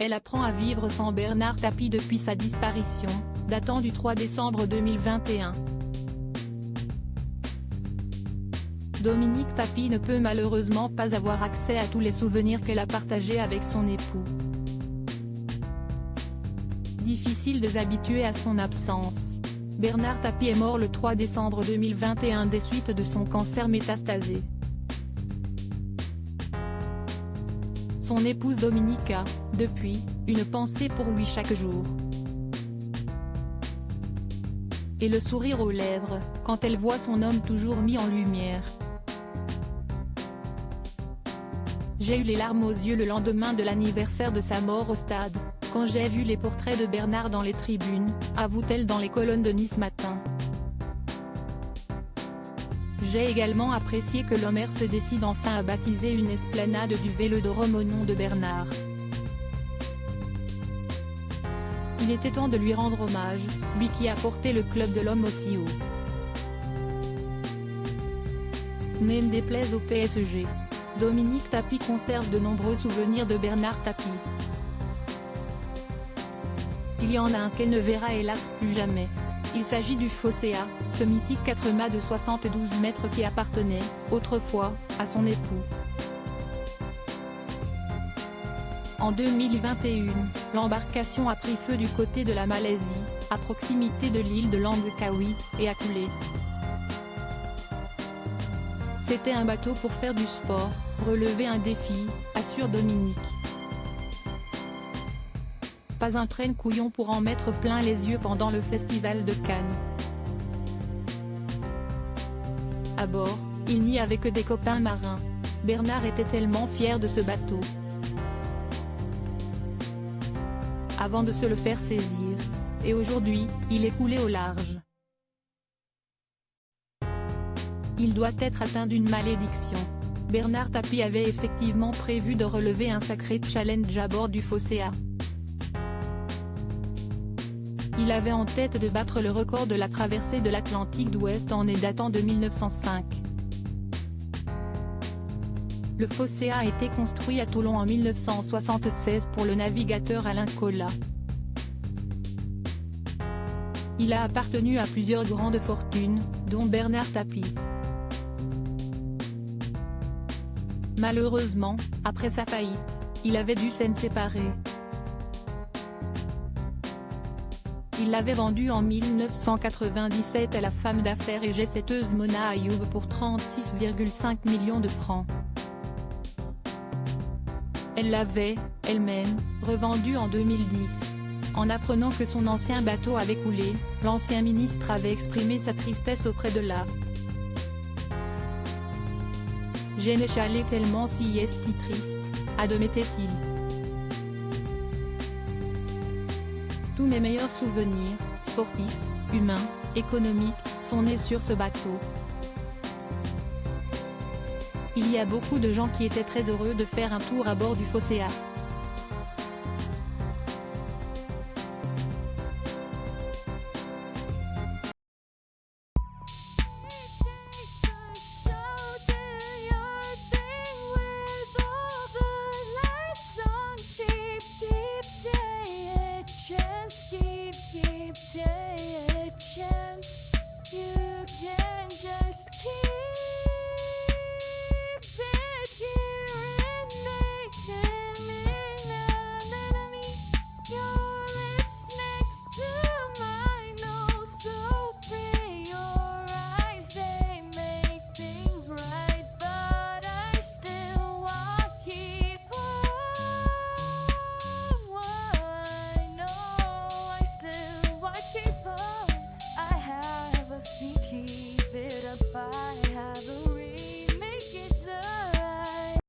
Elle apprend à vivre sans Bernard Tapie depuis sa disparition, datant du 3 décembre 2021. Dominique Tapie ne peut malheureusement pas avoir accès à tous les souvenirs qu'elle a partagés avec son époux. Difficile de s'habituer à son absence. Bernard Tapie est mort le 3 décembre 2021 des suites de son cancer métastasé. Son épouse Dominique a, depuis, une pensée pour lui chaque jour. Et le sourire aux lèvres, quand elle voit son homme toujours mis en lumière. J'ai eu les larmes aux yeux le lendemain de l'anniversaire de sa mort au stade, quand j'ai vu les portraits de Bernard dans les tribunes, avoue-t-elle dans les colonnes de Nice Matin. J'ai également apprécié que l'Homer se décide enfin à baptiser une esplanade du Vélodrome au nom de Bernard. Il était temps de lui rendre hommage, lui qui a porté le club de l'Homme aussi haut. N'en déplaise au PSG. Dominique Tapie conserve de nombreux souvenirs de Bernard Tapie. Il y en a un qu'elle ne verra hélas plus jamais. Il s'agit du Phocéa, ce mythique 4 mâts de 72 mètres qui appartenait, autrefois, à son époux. En 2021, l'embarcation a pris feu du côté de la Malaisie, à proximité de l'île de Langkawi, et a coulé. C'était un bateau pour faire du sport, relever un défi, assure Dominique. Pas un traîne-couillon pour en mettre plein les yeux pendant le festival de Cannes. À bord, il n'y avait que des copains marins. Bernard était tellement fier de ce bateau. Avant de se le faire saisir. Et aujourd'hui, il est coulé au large. Il doit être atteint d'une malédiction. Bernard Tapie avait effectivement prévu de relever un sacré challenge à bord du Phocéa. Il avait en tête de battre le record de la traversée de l'Atlantique d'Ouest en datant de 1905. Le Phocéa a été construit à Toulon en 1976 pour le navigateur Alain Colas. Il a appartenu à plusieurs grandes fortunes, dont Bernard Tapie. Malheureusement, après sa faillite, il avait dû s'en séparer. Il l'avait vendu en 1997 à la femme d'affaires et jet-setteuse Mona Ayoub pour 36,5 millions de francs. Elle l'avait, elle-même, revendu en 2010. En apprenant que son ancien bateau avait coulé, l'ancien ministre avait exprimé sa tristesse auprès de la. Je n'ai chalé tellement si esti triste, admettait-il. Tous mes meilleurs souvenirs, sportifs, humains, économiques, sont nés sur ce bateau. Il y a beaucoup de gens qui étaient très heureux de faire un tour à bord du Phocéa.